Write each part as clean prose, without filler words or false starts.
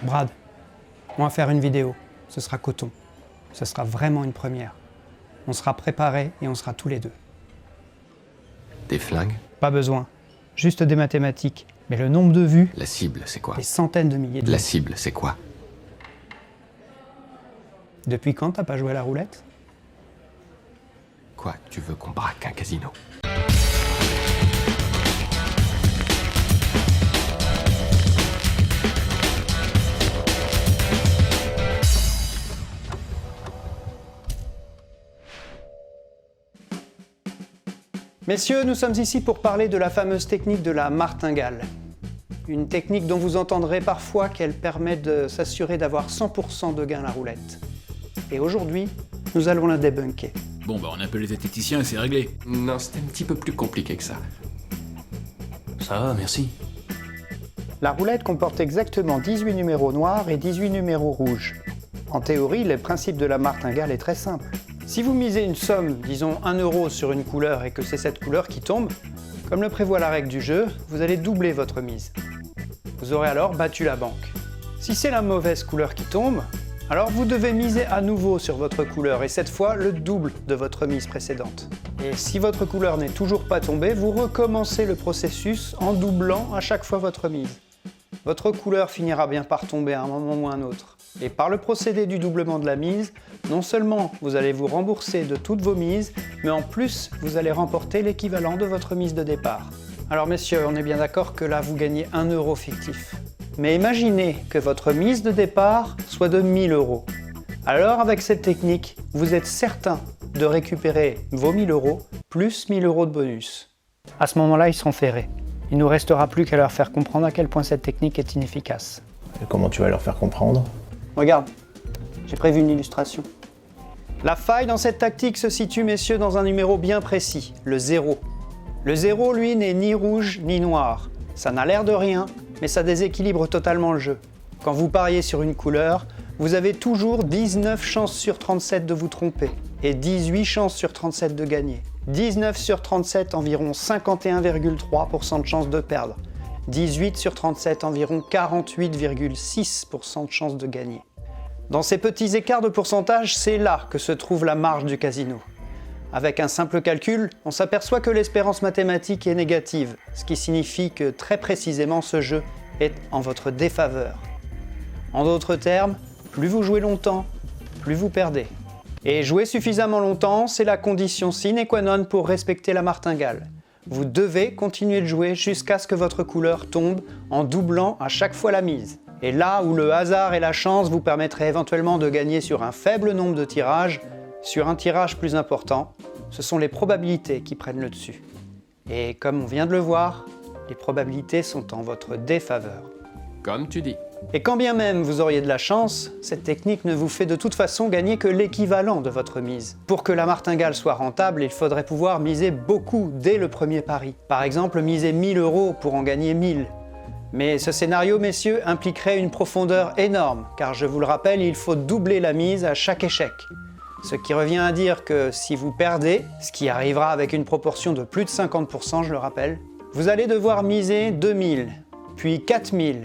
Brad, on va faire une vidéo. Ce sera coton. Ce sera vraiment une première. On sera préparés et on sera tous les deux. Des flingues? Pas besoin. Juste des mathématiques. Mais le nombre de vues, La cible, c'est quoi? des centaines de milliers de La vues. cible, c'est quoi? Depuis quand t'as pas joué à la roulette? Quoi, tu veux qu'on braque un casino? Messieurs, nous sommes ici pour parler de la fameuse technique de la martingale. Une technique dont vous entendrez parfois qu'elle permet de s'assurer d'avoir 100% de gain à la roulette. Et aujourd'hui, nous allons la débunker. Bon bah on appelle les zététiciens et c'est réglé. Non, c'était un petit peu plus compliqué que ça. Ça va, merci. La roulette comporte exactement 18 numéros noirs et 18 numéros rouges. En théorie, le principe de la martingale est très simple. Si vous misez une somme, disons 1 euro sur une couleur et que c'est cette couleur qui tombe, comme le prévoit la règle du jeu, vous allez doubler votre mise. Vous aurez alors battu la banque. Si c'est la mauvaise couleur qui tombe, alors vous devez miser à nouveau sur votre couleur et cette fois le double de votre mise précédente. Et si votre couleur n'est toujours pas tombée, vous recommencez le processus en doublant à chaque fois votre mise. Votre couleur finira bien par tomber à un moment ou à un autre. Et par le procédé du doublement de la mise, non seulement vous allez vous rembourser de toutes vos mises, mais en plus vous allez remporter l'équivalent de votre mise de départ. Alors messieurs, on est bien d'accord que là vous gagnez 1 euro fictif. Mais imaginez que votre mise de départ soit de 1000 euros. Alors avec cette technique, vous êtes certain de récupérer vos 1000 euros plus 1000 euros de bonus. À ce moment-là, ils seront ferrés. Il ne nous restera plus qu'à leur faire comprendre à quel point cette technique est inefficace. Et comment tu vas leur faire comprendre? Regarde, j'ai prévu une illustration. La faille dans cette tactique se situe, messieurs, dans un numéro bien précis, le 0. Le 0, lui, n'est ni rouge ni noir. Ça n'a l'air de rien, mais ça déséquilibre totalement le jeu. Quand vous pariez sur une couleur, vous avez toujours 19 chances sur 37 de vous tromper et 18 chances sur 37 de gagner. 19 sur 37, environ 51,3% de chances de perdre. 18 sur 37, environ 48,6% de chances de gagner. Dans ces petits écarts de pourcentage, c'est là que se trouve la marge du casino. Avec un simple calcul, on s'aperçoit que l'espérance mathématique est négative, ce qui signifie que très précisément ce jeu est en votre défaveur. En d'autres termes, plus vous jouez longtemps, plus vous perdez. Et jouer suffisamment longtemps, c'est la condition sine qua non pour respecter la martingale. Vous devez continuer de jouer jusqu'à ce que votre couleur tombe en doublant à chaque fois la mise. Et là où le hasard et la chance vous permettraient éventuellement de gagner sur un faible nombre de tirages, sur un tirage plus important, ce sont les probabilités qui prennent le dessus. Et comme on vient de le voir, les probabilités sont en votre défaveur. Comme tu dis. Et quand bien même vous auriez de la chance, cette technique ne vous fait de toute façon gagner que l'équivalent de votre mise. Pour que la martingale soit rentable, il faudrait pouvoir miser beaucoup dès le premier pari. Par exemple, miser 1000 euros pour en gagner 1000. Mais ce scénario, messieurs, impliquerait une profondeur énorme, car je vous le rappelle, il faut doubler la mise à chaque échec. Ce qui revient à dire que si vous perdez, ce qui arrivera avec une proportion de plus de 50%, je le rappelle, vous allez devoir miser 2000, puis 4000,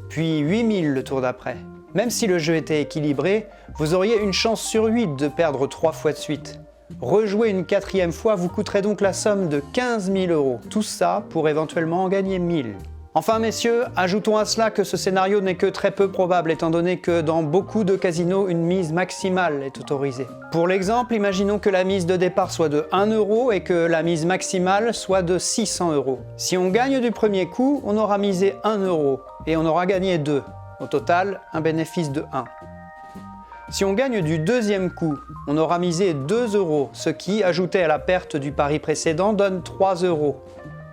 puis 8000 le tour d'après. Même si le jeu était équilibré, vous auriez une chance sur 8 de perdre 3 fois de suite. Rejouer une 4e fois vous coûterait donc la somme de 15 000 euros. Tout ça pour éventuellement en gagner 1000. Enfin messieurs, ajoutons à cela que ce scénario n'est que très peu probable étant donné que dans beaucoup de casinos, une mise maximale est autorisée. Pour l'exemple, imaginons que la mise de départ soit de 1 euro et que la mise maximale soit de 600 euros. Si on gagne du premier coup, on aura misé 1 euro et on aura gagné 2. Au total, un bénéfice de 1. Si on gagne du deuxième coup, on aura misé 2 euros, ce qui, ajouté à la perte du pari précédent, donne 3 euros.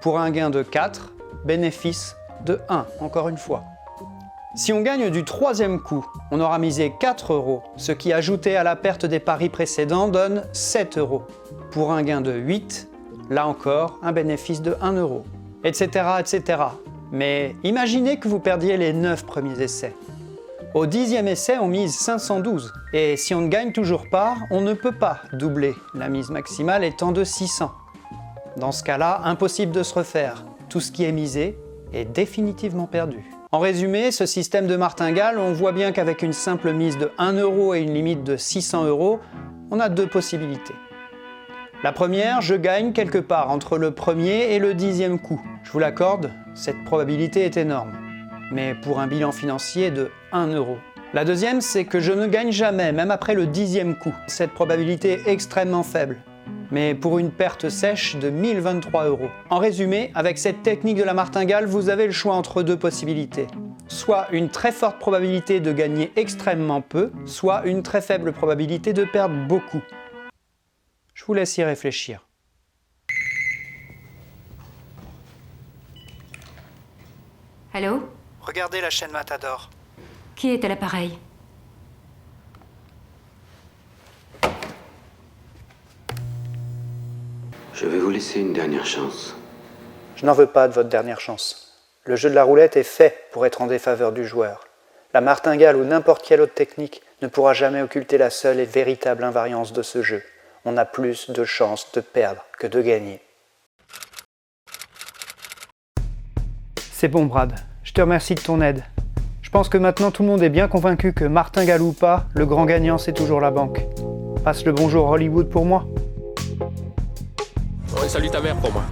Pour un gain de 4, bénéfice de 1, encore une fois. Si on gagne du troisième coup, on aura misé 4 euros, ce qui, ajouté à la perte des paris précédents, donne 7 euros. Pour un gain de 8, là encore, un bénéfice de 1 euro, etc., etc. Mais imaginez que vous perdiez les 9 premiers essais. Au 10e essai, on mise 512. Et si on ne gagne toujours pas, on ne peut pas doubler, la mise maximale étant de 600. Dans ce cas-là, impossible de se refaire. Tout ce qui est misé est définitivement perdu. En résumé, ce système de martingale, on voit bien qu'avec une simple mise de 1 € et une limite de 600 €, on a deux possibilités. La première, je gagne quelque part entre le premier et le 10e coup. Je vous l'accorde, cette probabilité est énorme. Mais pour un bilan financier de 1 €. La deuxième, c'est que je ne gagne jamais, même après le 10e coup. Cette probabilité est extrêmement faible. Mais pour une perte sèche de 1023 €. En résumé, avec cette technique de la martingale, vous avez le choix entre deux possibilités. Soit une très forte probabilité de gagner extrêmement peu, soit une très faible probabilité de perdre beaucoup. Je vous laisse y réfléchir. Allô? Regardez la chaîne Matador. Qui est à l'appareil? Je vais vous laisser une dernière chance. Je n'en veux pas de votre dernière chance. Le jeu de la roulette est fait pour être en défaveur du joueur. La martingale ou n'importe quelle autre technique ne pourra jamais occulter la seule et véritable invariance de ce jeu. On a plus de chances de perdre que de gagner. C'est bon Brad, je te remercie de ton aide. Je pense que maintenant tout le monde est bien convaincu que martingale ou pas, le grand gagnant c'est toujours la banque. Passe le bonjour Hollywood pour moi. Ouais, salut ta mère pour moi.